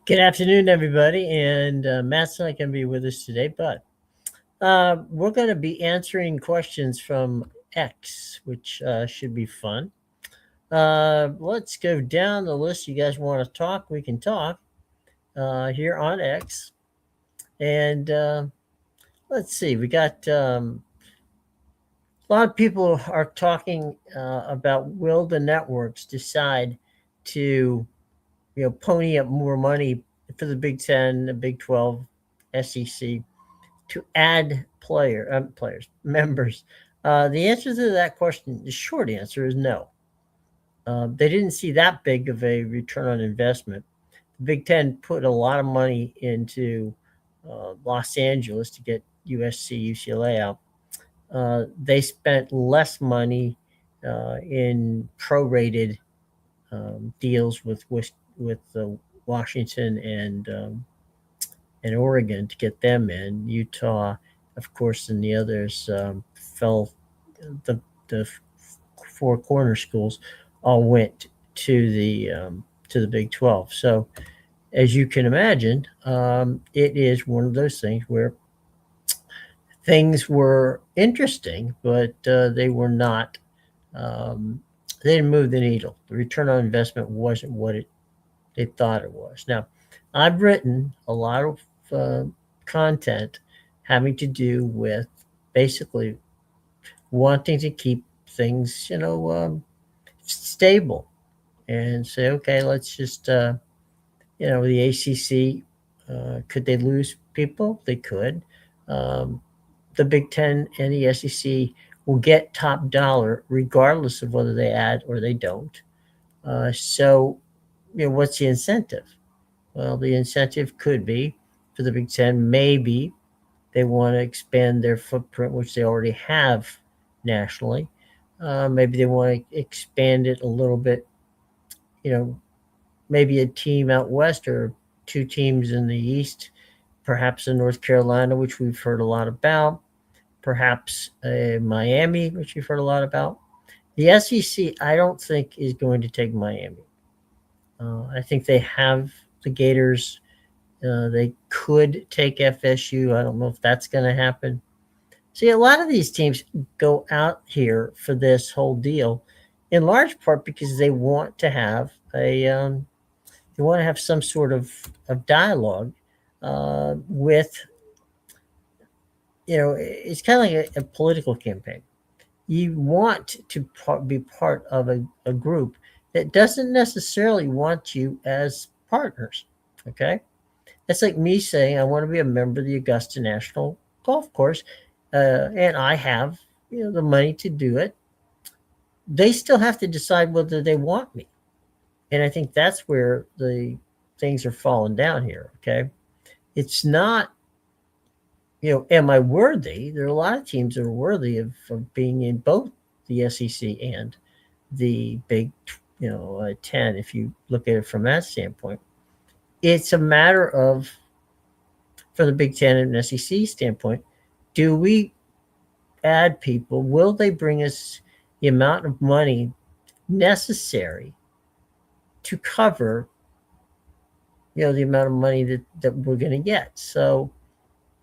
Good afternoon, everybody. And Matt's not going to be with us today, but we're going to be answering questions from X, which should be fun. Let's go down the list. You guys want to talk? We can talk here on X. And let's see, we got a lot of people are talking about will the networks decide to pony up more money for the Big Ten, the Big 12, SEC to add players, members? The answer to that question, the short answer is no. They didn't see that big of a return on investment. The Big Ten put a lot of money into Los Angeles to get USC, UCLA out. They spent less money in prorated deals with Washington and Oregon to get them in. Utah, of course, and the others fell. The four corner schools all went to the Big 12. So, as you can imagine, it is one of those things where things were interesting, but they were not. Um, they didn't move the needle. The return on investment wasn't what they thought it was. Now, I've written a lot of content having to do with basically wanting to keep things, stable and say, okay, let's just, the ACC, could they lose people? They could. Um, the Big Ten and the SEC will get top dollar regardless of whether they add or they don't. So, what's the incentive? Well, the incentive could be for the Big Ten, maybe they want to expand their footprint, which they already have nationally. Maybe they want to expand it a little bit, you know, maybe a team out west or two teams in the east, perhaps in North Carolina, which we've heard a lot about, perhaps Miami, which we've heard a lot about. The SEC, I don't think, is going to take Miami. I think they have the Gators. They could take FSU. I don't know if that's going to happen. See, a lot of these teams go out here for this whole deal, in large part because they want to have some sort of dialogue with, it's kind of like a political campaign. You want to be part of a group that doesn't necessarily want you as partners. Okay, that's like me saying I want to be a member of the Augusta National Golf Course, and I have the money to do it. They still have to decide whether they want me, and I think that's where the things are falling down here. Okay, it's not, am I worthy? There are a lot of teams that are worthy of being in both the SEC and the Big 10. If you look at it from that standpoint, it's a matter of, for the Big 10 and SEC standpoint, do we add people? Will they bring us the amount of money necessary to cover, the amount of money that we're going to get? So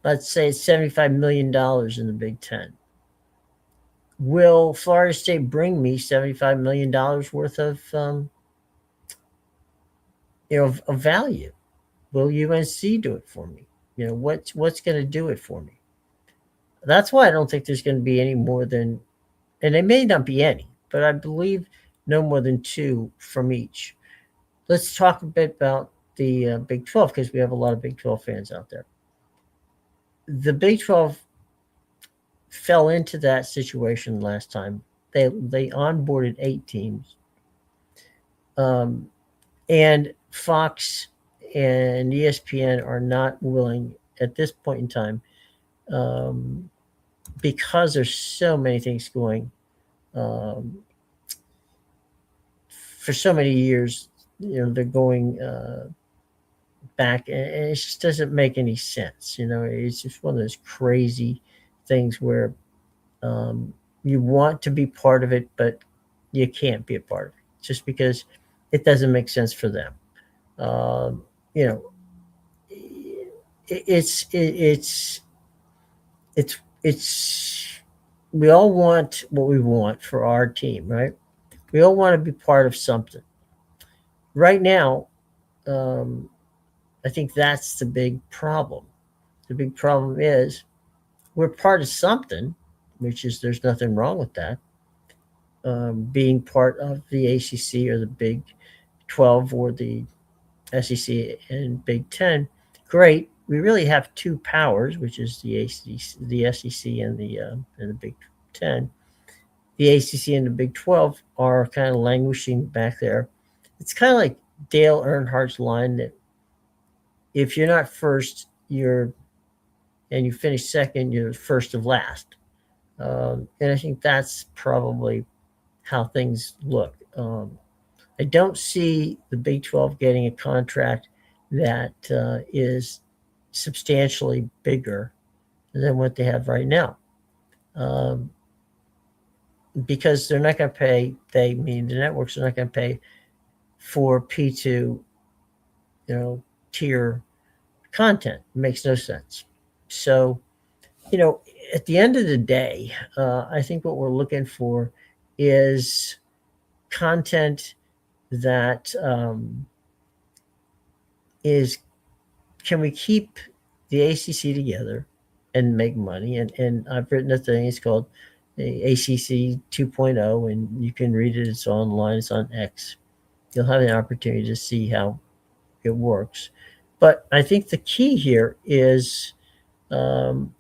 let's say it's $75 million in the Big 10. Will Florida State bring me $75 million worth of value? Will UNC do it for me? What's going to do it for me? That's why I don't think there's going to be any more than, and there may not be any, but I believe no more than two from each. Let's talk a bit about the Big 12, because we have a lot of Big 12 fans out there. The Big 12 fell into that situation last time. They onboarded 8 teams, um, and Fox and ESPN are not willing at this point in time, um, because there's so many things going, um, for so many years. They're going back, and it just doesn't make any sense. It's just one of those crazy things where, um, you want to be part of it, but you can't be a part of it just because it doesn't make sense for them. Um, you know, it's we all want what we want for our team, right? We all want to be part of something. Right now, um, I think that's the big problem. The big problem is we're part of something, which is there's nothing wrong with that. Being part of the ACC or the Big 12 or the SEC and Big 10, great. We really have two powers, which is the ACC, the SEC, and the Big 10. The ACC and the Big 12 are kind of languishing back there. It's kind of like Dale Earnhardt's line that if you're not first, you're and you finish second, you're first of last. And I think that's probably how things look. I don't see the Big 12 getting a contract that is substantially bigger than what they have right now. Um, because they're not going to pay, they mean the networks are not going to pay for P2, tier content. It makes no sense. So, you know, at the end of the day, I think what we're looking for is content that is can we keep the ACC together and make money? And I've written a thing. It's called ACC 2.0, and you can read it. It's online. It's on X. You'll have an opportunity to see how it works. But I think the key here is, um,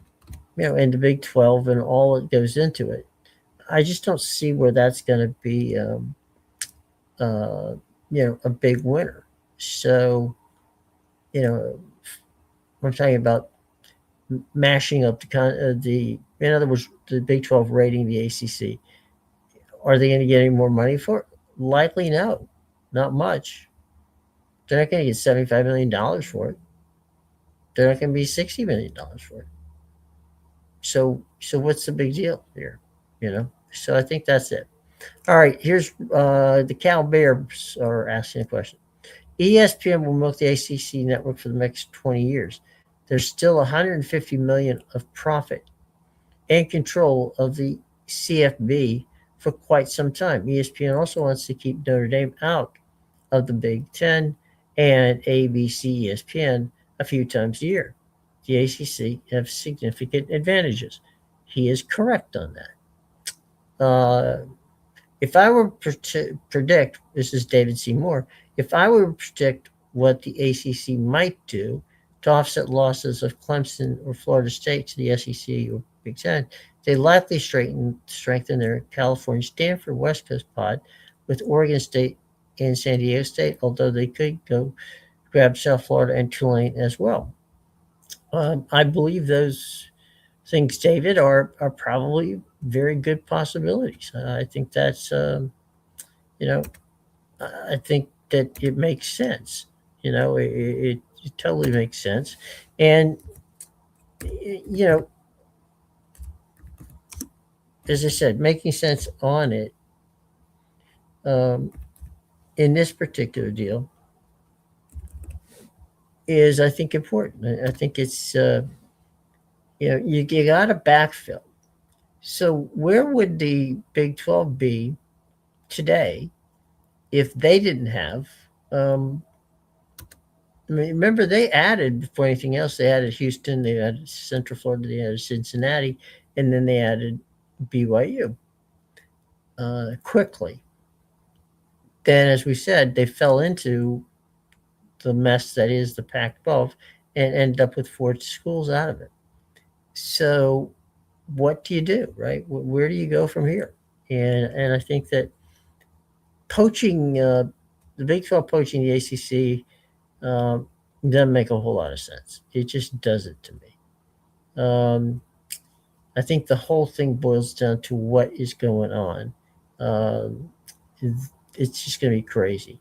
in the Big 12 and all that goes into it. I just don't see where that's going to be, uh, a big winner. So, you know, I'm talking about mashing up in other words, the Big 12 rating the ACC. Are they going to get any more money for it? Likely no, not much. They're not going to get $75 million for it. They're not going to be $60 million for it. So what's the big deal here? So I think that's it. All right, here's the Cal Bears are asking a question. ESPN will milk the ACC network for the next 20 years. There's still 150 million of profit and control of the CFB for quite some time. ESPN also wants to keep Notre Dame out of the Big Ten and ABC ESPN a few times a year. The ACC have significant advantages. He is correct on that. If I were to predict, this is David Seymour, if I were to predict what the ACC might do to offset losses of Clemson or Florida State to the SEC or Big Ten, they likely strengthen their California, Stanford, West Coast pod with Oregon State and San Diego State, although they could go grab South Florida and Tulane as well. I believe those things, David, are probably very good possibilities. I think that's, I think that it makes sense. It totally makes sense. And, you know, as I said, making sense on it in this particular deal is, I think, important. I think it's, you got to backfill. So where would the Big 12 be today if they didn't have? I mean, remember they added before anything else. They added Houston, they added Central Florida, they added Cincinnati, and then they added BYU quickly. Then, as we said, they fell into the mess that is the Pac-12 and ended up with 4 schools out of it. So, what do you do, right? Where do you go from here? And I think that poaching the Big 12 poaching the ACC doesn't make a whole lot of sense. It just doesn't to me. I think the whole thing boils down to what is going on. Um, it's just going to be crazy.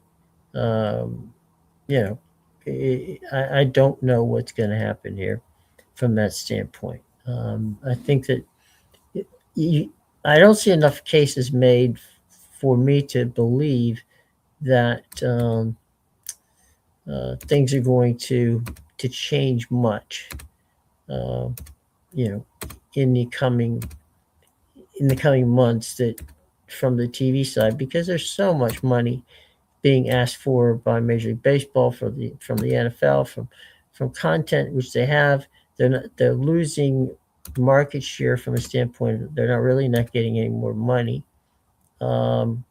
Um, you know, I don't know what's going to happen here from that standpoint. I think that I don't see enough cases made for me to believe that things are going to change much, uh, you know, in the coming months, that from the TV side, because there's so much money being asked for by Major League Baseball, from the NFL, from content which they have. They're losing market share from a standpoint. They're not getting any more money, um,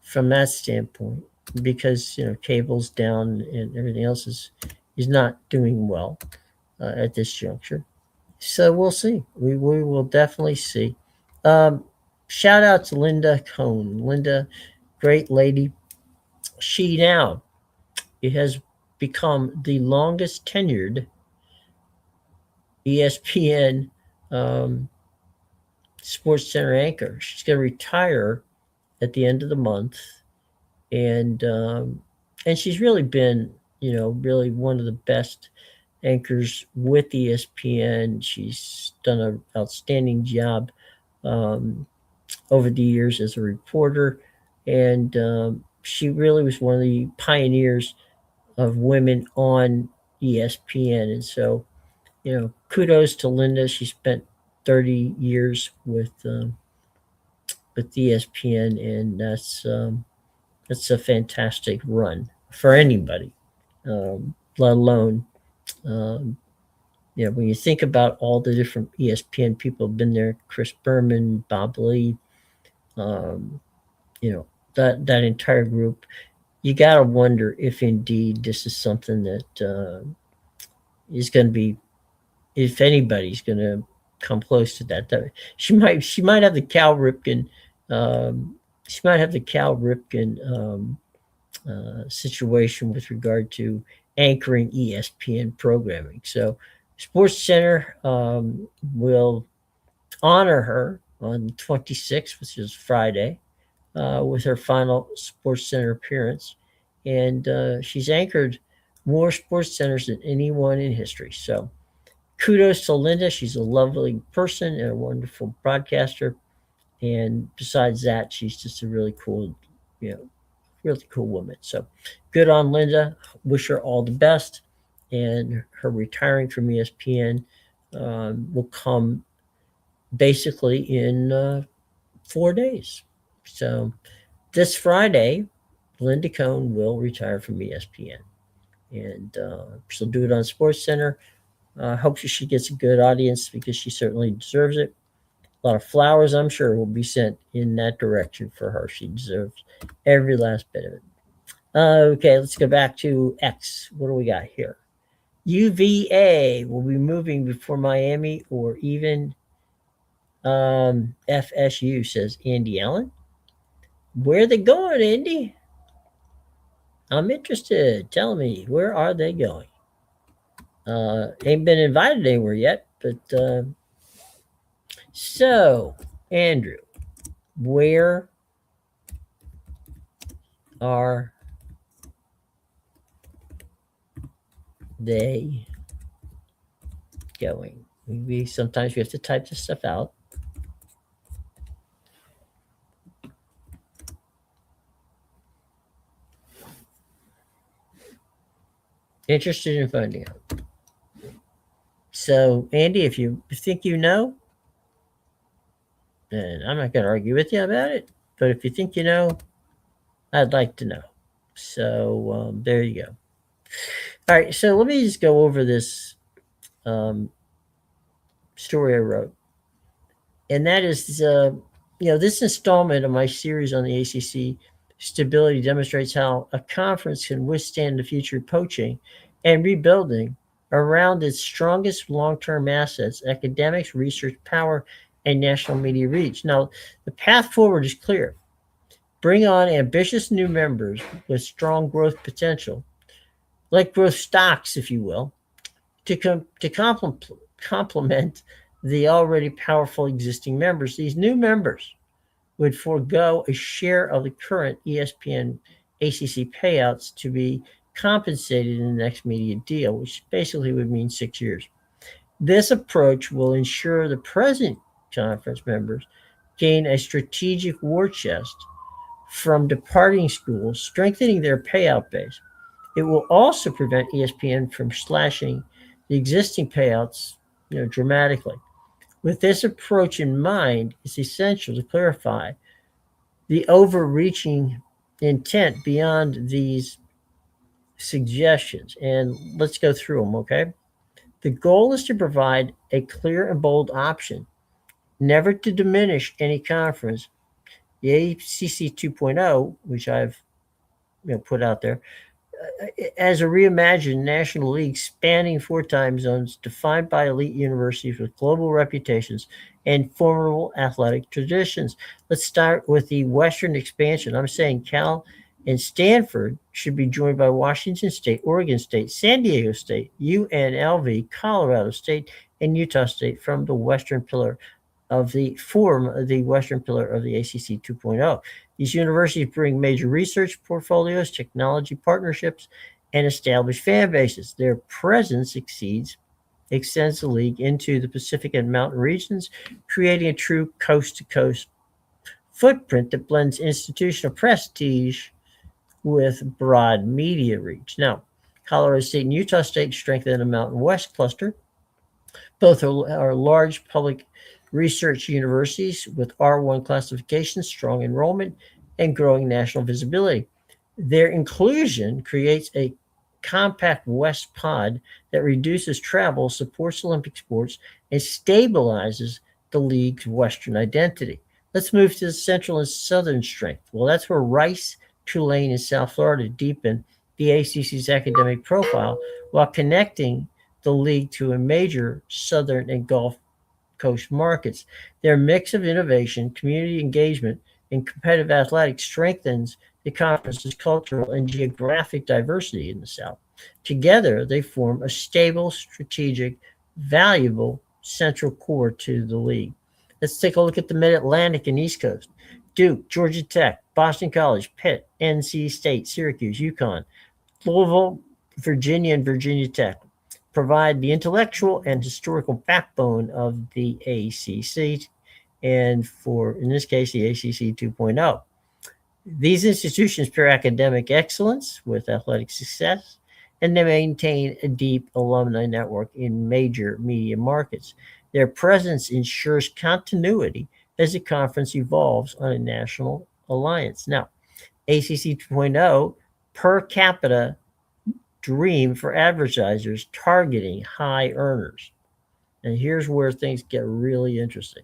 from that standpoint, because cable's down and everything else is not doing well at this juncture. So we'll see. We will definitely see. Um, Shout out to Linda Cohn. Linda, great lady. She now has become the longest tenured ESPN um, Sports Center anchor. She's going to retire at the end of the month, and she's really been, really one of the best anchors with ESPN. She's done an outstanding job um, over the years as a reporter, and she really was one of the pioneers of women on ESPN. And so, kudos to Linda. She spent 30 years with ESPN, and that's a fantastic run for anybody, let alone, um, when you think about all the different ESPN people have been there, Chris Berman, Bob Lee, um, that entire group. You got to wonder if indeed this is something that is going to be, if anybody's going to come close to that. She might have the Cal Ripken, um, situation with regard to anchoring ESPN programming. So Sports Center will honor her on the 26th, which is Friday, with her final Sports Center appearance. And she's anchored more Sports Centers than anyone in history. So kudos to Linda. She's a lovely person and a wonderful broadcaster. And besides that, she's just a really cool, really cool woman. So good on Linda. Wish her all the best. And her retiring from ESPN will come basically in 4 days. So this Friday, Linda Cohn will retire from ESPN, and she'll do it on Sports Center. Hope she gets a good audience, because she certainly deserves it. A lot of flowers, I'm sure, will be sent in that direction for her. She deserves every last bit of it. Okay, let's go back to X. What do we got here? UVA will be moving before Miami or even FSU, says Andy Allen. Where are they going, Andy? I'm interested. Tell me, where are they going? Ain't been invited anywhere yet, but so, Andrew, where are they going? Sometimes we have to type this stuff out. Interested in finding out. So, Andy, if you think you know, then I'm not going to argue with you about it. But if you think you know, I'd like to know. So there you go. All right, so let me just go over this story I wrote, and that is, this installment of my series on the ACC stability demonstrates how a conference can withstand the future poaching and rebuilding around its strongest long-term assets: academics, research power, and national media reach. Now, the path forward is clear. Bring on ambitious new members with strong growth potential, like growth stocks, if you will, to complement the already powerful existing members. These new members would forego a share of the current ESPN ACC payouts to be compensated in the next media deal, which basically would mean 6 years. This approach will ensure the present conference members gain a strategic war chest from departing schools, strengthening their payout base. It will also prevent ESPN from slashing the existing payouts, dramatically. With this approach in mind, it's essential to clarify the overreaching intent beyond these suggestions. And let's go through them, okay? The goal is to provide a clear and bold option, never to diminish any conference. The ACC 2.0, which I've put out there, as a reimagined national league spanning 4 time zones, defined by elite universities with global reputations and formidable athletic traditions. Let's start with the Western expansion. I'm saying Cal and Stanford should be joined by Washington State, Oregon State, San Diego State, UNLV, Colorado State, and Utah State from the Western pillar of the Western pillar of the ACC 2.0. These universities bring major research portfolios, technology partnerships, and established fan bases. Their presence extends the league into the Pacific and mountain regions, creating a true coast-to-coast footprint that blends institutional prestige with broad media reach. Now, Colorado State and Utah State strengthen the Mountain West cluster. Both are large public research universities with R1 classification, strong enrollment, and growing national visibility. Their inclusion creates a compact West pod that reduces travel, supports Olympic sports, and stabilizes the league's Western identity. Let's move to the Central and Southern strength. Well, that's where Rice, Tulane, and South Florida deepen the ACC's academic profile while connecting the league to a major Southern and Gulf Coast markets. Their mix of innovation, community engagement, and competitive athletics strengthens the conference's cultural and geographic diversity in the South. Together, they form a stable, strategic, valuable central core to the league. Let's take a look at the Mid Atlantic and East Coast. Duke, Georgia Tech, Boston College, Pitt, NC State, Syracuse, UConn, Louisville, Virginia, and Virginia Tech provide the intellectual and historical backbone of the ACC, and in this case, the ACC 2.0. These institutions pair academic excellence with athletic success, and they maintain a deep alumni network in major media markets. Their presence ensures continuity as the conference evolves on a national alliance. Now, ACC 2.0 per capita dream for advertisers targeting high earners. And here's where things get really interesting.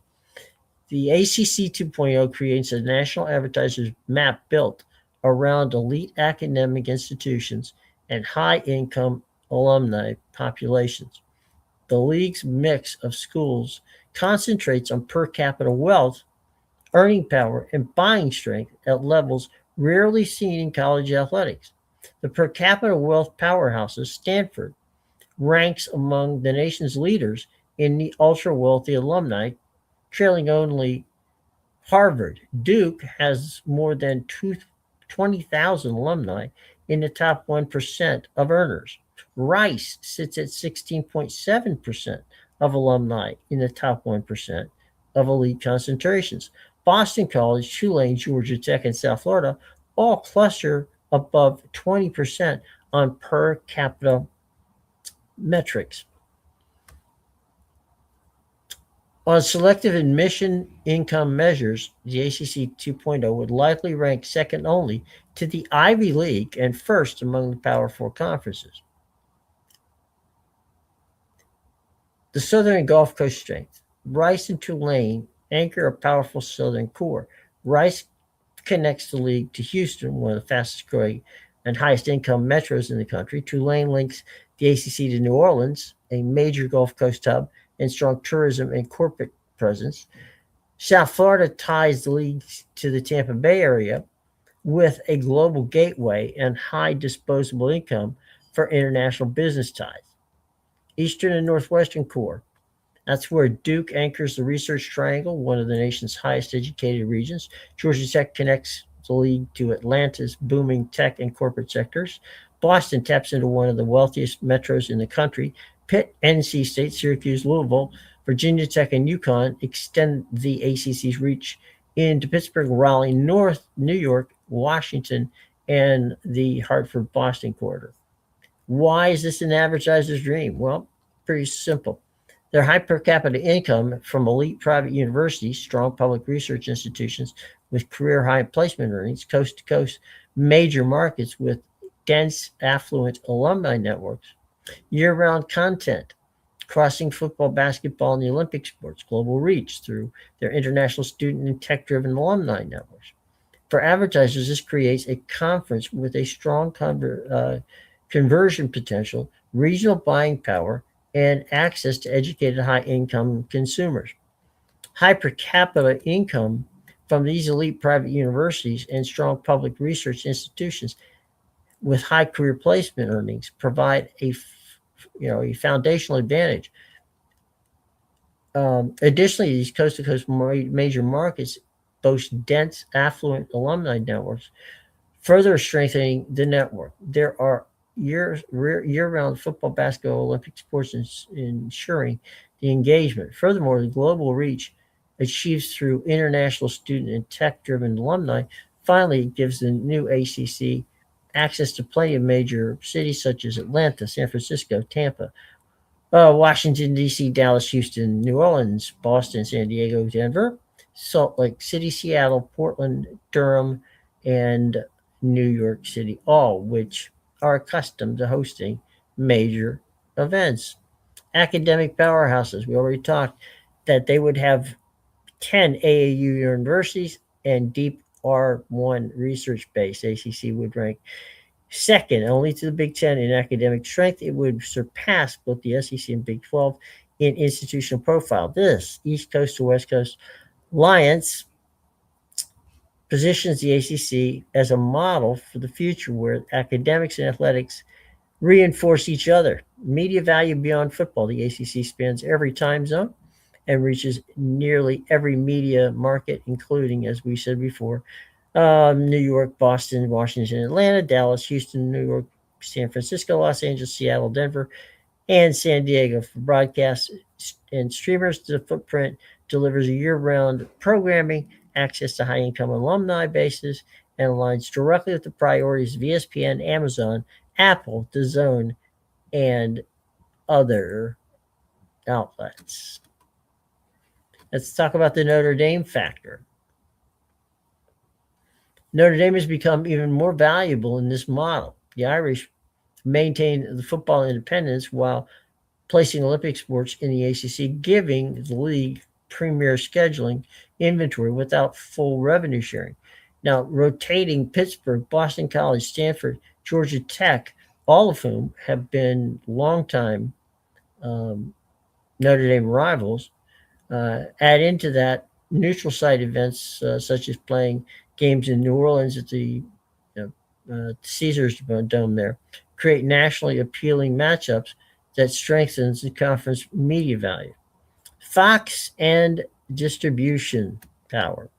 The ACC 2.0 creates a national advertisers map built around elite academic institutions and high income alumni populations. The league's mix of schools concentrates on per capita wealth, earning power, and buying strength at levels rarely seen in college athletics. The per capita wealth powerhouses, Stanford, ranks among the nation's leaders in the ultra wealthy alumni, trailing only Harvard. Duke has more than 20,000 alumni in the top 1% of earners. Rice sits at 16.7% of alumni in the top 1% of elite concentrations. Boston College, Tulane, Georgia Tech, and South Florida all cluster above 20% on per capita metrics. On selective admission income measures, the ACC 2.0 would likely rank second only to the Ivy League and first among the Power Four conferences. The Southern and Gulf Coast strength. Rice and Tulane anchor a powerful Southern core. Rice connects the league to Houston, one of the fastest growing and highest income metros in the country. Tulane links the ACC to New Orleans, a major Gulf Coast hub and strong tourism and corporate presence. South Florida ties the league to the Tampa Bay area with a global gateway and high disposable income for international business ties. Eastern and Northwestern core. That's where Duke anchors the Research Triangle, one of the nation's highest educated regions. Georgia Tech connects the league to Atlanta's booming tech and corporate sectors. Boston taps into one of the wealthiest metros in the country. Pitt, NC State, Syracuse, Louisville, Virginia Tech, and UConn extend the ACC's reach into Pittsburgh, Raleigh, North New York, Washington, and the Hartford-Boston corridor. Why is this an advertiser's dream? Well, pretty simple. Their high per capita income from elite private universities, strong public research institutions with career high placement earnings, coast to coast major markets with dense, affluent alumni networks, year round content, crossing football, basketball, and the Olympic sports, global reach through their international student and tech driven alumni networks. For advertisers, this creates a conference with a strong conversion potential, regional buying power, and access to educated high income consumers. High per capita income from these elite private universities and strong public research institutions with high career placement earnings provide a foundational advantage. Additionally, these coast to coast major markets boast dense, affluent alumni networks, further strengthening the network. There are year-round football, basketball, Olympic sports, ensuring the engagement. Furthermore, the global reach achieved through international student and tech-driven alumni finally gives the new ACC access to plenty of major cities such as Atlanta, San Francisco, Tampa, Washington, D.C., Dallas, Houston, New Orleans, Boston, San Diego, Denver, Salt Lake City, Seattle, Portland, Durham, and New York City, all which are accustomed to hosting major events. Academic powerhouses, we already talked that they would have 10 AAU universities and deep R1 research base. ACC would rank second only to the Big Ten in academic strength. It would surpass both the SEC and Big 12 in institutional profile. This East Coast to West Coast alliance positions the ACC as a model for the future where academics and athletics reinforce each other. Media value beyond football. The ACC spans every time zone and reaches nearly every media market, including, as we said before, New York, Boston, Washington, Atlanta, Dallas, Houston, New York, San Francisco, Los Angeles, Seattle, Denver, and San Diego. For broadcasts and streamers, the footprint delivers year-round programming, access to high-income alumni bases, and aligns directly with the priorities of ESPN, Amazon, Apple, DAZN, and other outlets. Let's talk about the Notre Dame factor. Notre Dame has become even more valuable in this model. The Irish maintain the football independence while placing Olympic sports in the ACC, giving the league premier scheduling inventory without full revenue sharing. Now, rotating Pittsburgh, Boston College, Stanford, Georgia Tech, all of whom have been longtime um, Notre Dame rivals, add into that neutral site events such as playing games in New Orleans at the Caesars Dome there, create nationally appealing matchups that strengthens the conference media value. Fox and distribution power.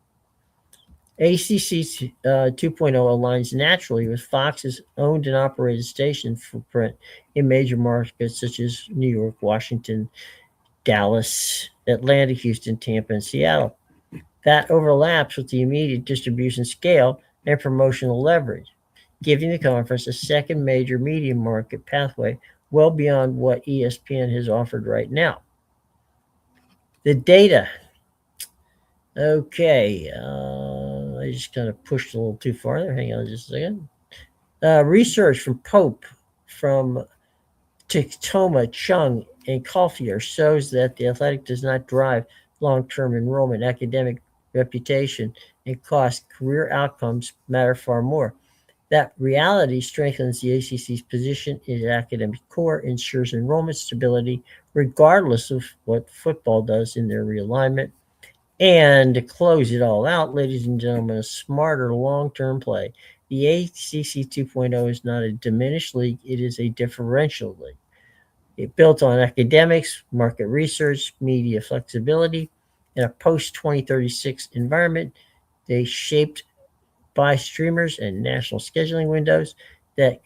ACC 2.0 aligns naturally with Fox's owned and operated station footprint in major markets such as New York, Washington, Dallas, Atlanta, Houston, Tampa, and Seattle. That overlaps with the immediate distribution scale and promotional leverage, giving the conference a second major media market pathway well beyond what ESPN has offered right now. The data. Okay, I just kind of pushed a little too far there. Hang on just a second. Research from Pope, from Tiktoma, Chung, and Caulfier shows that the athletic does not drive long-term enrollment, academic reputation, and cost. Career outcomes matter far more. That reality strengthens the ACC's position in the academic core, ensures enrollment stability, regardless of what football does in their realignment. And to close it all out, ladies and gentlemen, a smarter long-term play. The ACC 2.0 is not a diminished league, it is a differential league. It built on academics, market research, media flexibility, in a post-2036 environment. They shaped by streamers and national scheduling windows that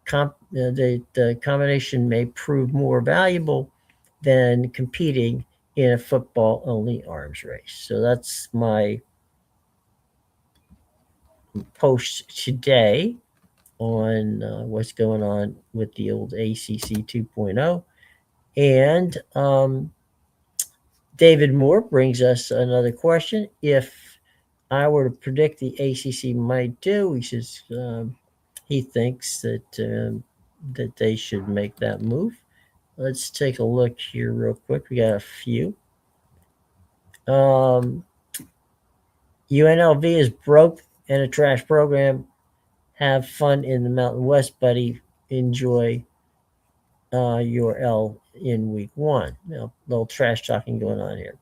the combination may prove more valuable than competing in a football-only arms race. So that's my post today. on what's going on with the old ACC 2.0. And David Moore brings us another question. If I were to predict the ACC might do, he says he thinks that they should make that move. Let's take a look here real quick. We got a few. UNLV is broke and a trash program. Have fun in the Mountain West, buddy. Enjoy your L in week one. Now, little trash talking going on here.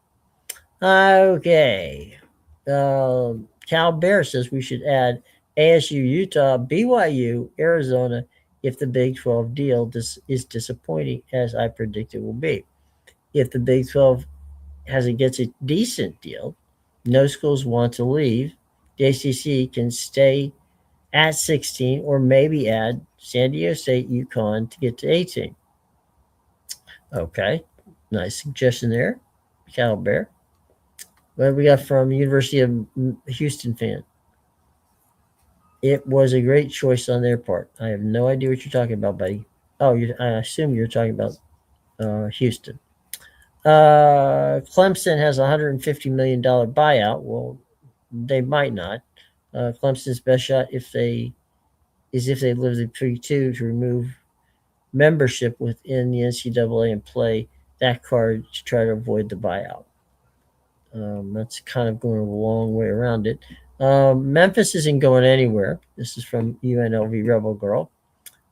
Okay. Cal Bear says we should add ASU, Utah, BYU, Arizona if the Big 12 deal is disappointing, as I predict it will be. If the Big 12 gets a decent deal, no schools want to leave. The ACC can stay at 16 or maybe add San Diego State, UConn to get to 18. Okay, nice suggestion there, Cal Bear. What we got from University of Houston fan? It was a great choice on their part. I have no idea what you're talking about, buddy. Oh, I assume you're talking about Houston. Clemson has a $150 million buyout. Well, they might not. Clemson's best shot if they live the P2 to remove membership within the NCAA and play that card to try to avoid the buyout. That's kind of going a long way around it. Memphis isn't going anywhere. This is from UNLV Rebel Girl.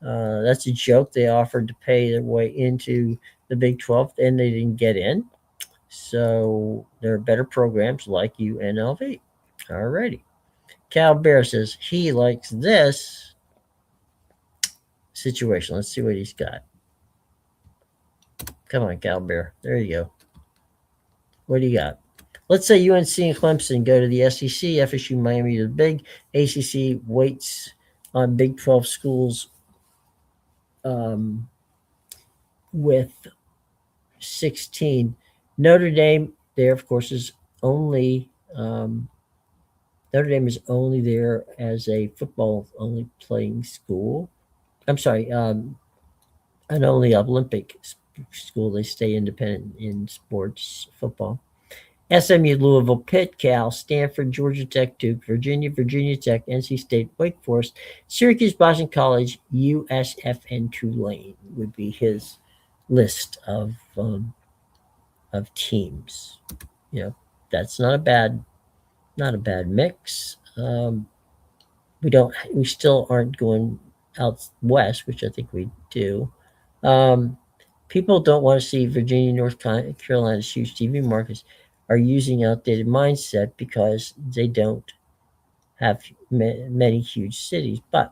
That's a joke. They offered to pay their way into the Big 12 and they didn't get in. So there are better programs like UNLV. Alrighty. Cal Bear says he likes this situation. Let's see what he's got. Come on, Cal Bear. There you go. What do you got? Let's say UNC and Clemson go to the SEC, FSU, Miami to the Big. ACC waits on Big 12 schools with 16. Notre Dame, there, of course, is only Notre Dame is only there as a football-only playing school. I'm sorry, an only Olympic school. They stay independent in sports, football. SMU, Louisville, Pitt, Cal, Stanford, Georgia Tech, Duke, Virginia, Virginia Tech, NC State, Wake Forest, Syracuse, Boston College, USF, and Tulane would be his list of teams. You know, that's not a bad mix. We still aren't going out west, which I think we do. People don't want to see Virginia, North Carolina's huge TV markets are using outdated mindset because they don't have many huge cities. But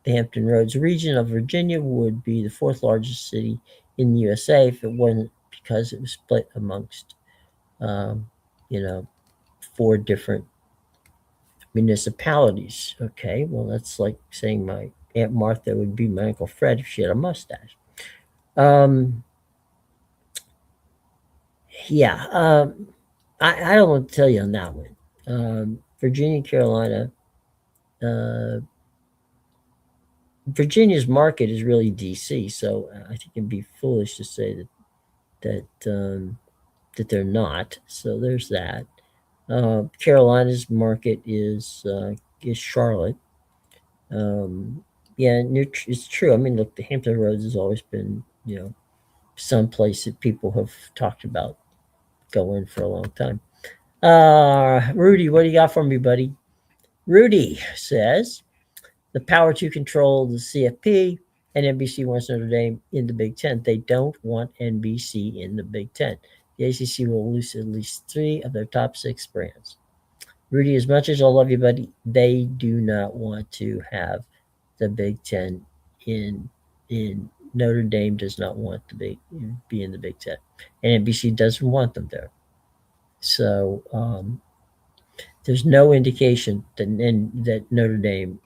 the Hampton Roads region of Virginia would be the fourth largest city in the USA if it wasn't because it was split amongst, 4 different municipalities. Okay, well, that's like saying my Aunt Martha would be my Uncle Fred if she had a mustache. I don't want to tell you on that one. Virginia, Carolina. Virginia's market is really DC, so I think it'd be foolish to say that they're not. So there's that. Carolina's market is Charlotte. It's true. I mean, look, the Hampton Roads has always been, some place that people have talked about going for a long time. Rudy, what do you got for me, buddy? Rudy says the power to control the CFP and NBC wants Notre Dame in the Big Ten. They don't want NBC in the Big Ten. The ACC will lose at least 3 of their top 6 brands. Rudy, as much as I love you, buddy, they do not want to have the Big Ten in Notre Dame does not want to be in the Big Ten, and NBC doesn't want them there. So there's no indication that Notre Dame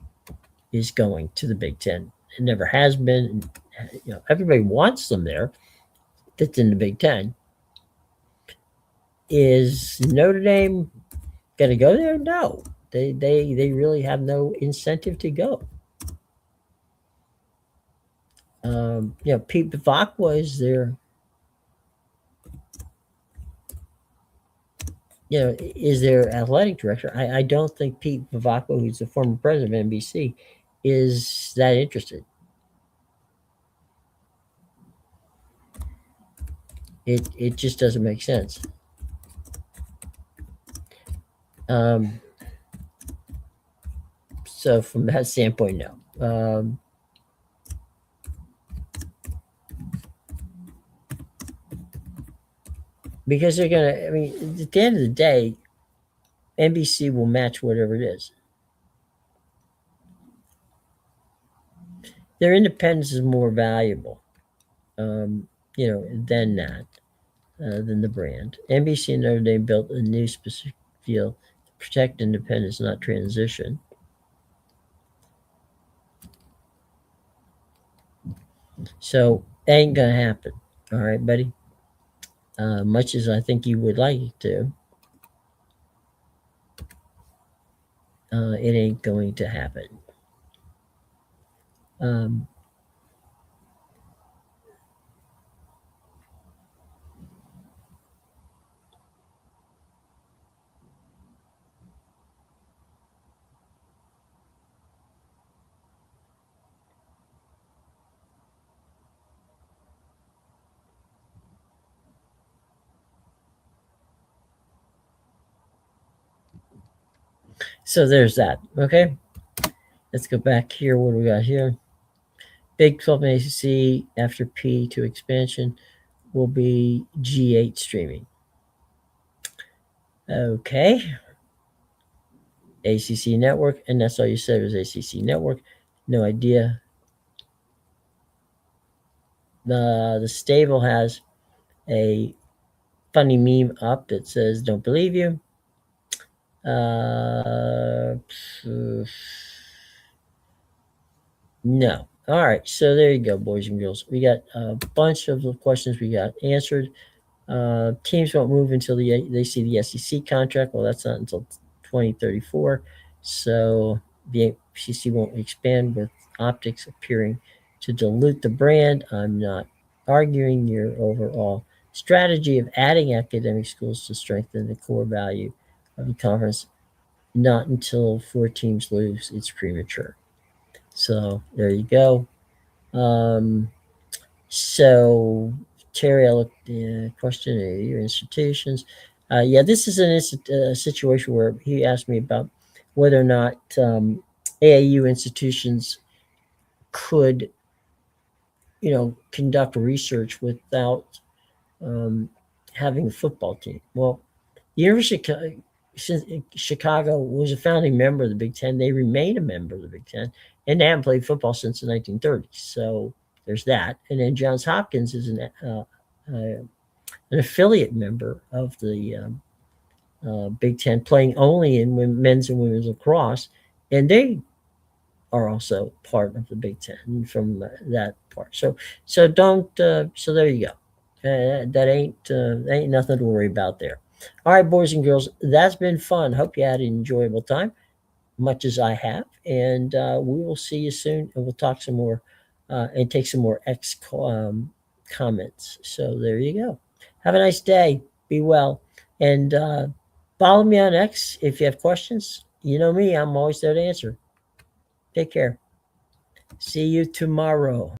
is going to the Big Ten. It never has been. Everybody wants them there. That's in the Big Ten. Is Notre Dame going to go there? No. They really have no incentive to go. Pete Bevacqua is there. Is their athletic director. I don't think Pete Bevacqua, who's the former president of NBC, is that interested. It just doesn't make sense. So from that standpoint, no. Because they're gonna. I mean, at the end of the day, NBC will match whatever it is. Their independence is more valuable, than that, than the brand. NBC and Notre Dame built a new specific field to protect independence, not transition. So ain't gonna happen. All right, buddy. Much as I think you would like it to, it ain't going to happen. Um, so there's that. Okay. Let's go back here. What do we got here? Big 12 and ACC after P2 expansion will be G8 streaming. Okay. ACC network, and that's all you said was ACC network. No idea. The stable has a funny meme up that says "Don't believe you." No. All right. So there you go, boys and girls. We got a bunch of the questions we got answered. Teams won't move until they see the SEC contract. Well, that's not until 2034. So the SEC won't expand with optics appearing to dilute the brand. I'm not arguing your overall strategy of adding academic schools to strengthen the core value of the conference. Not until 4 teams lose, it's premature. So there you go. So Terry, I looked question your institutions. This is a situation where he asked me about whether or not AAU institutions could, conduct research without having a football team. Well, the University of Chicago was a founding member of the Big Ten. They remain a member of the Big Ten, and they haven't played football since the 1930s. So there's that. And then Johns Hopkins is an affiliate member of the Big Ten, playing only in men's and women's lacrosse, and they are also part of the Big Ten from that part. So don't. So there you go. That ain't nothing to worry about there. All right, boys and girls, that's been fun. Hope you had an enjoyable time, much as I have, and we will see you soon, and we'll talk some more and take some more comments. So there you go. Have a nice day. Be well, and follow me on X if you have questions. You know me; I'm always there to answer. Take care. See you tomorrow.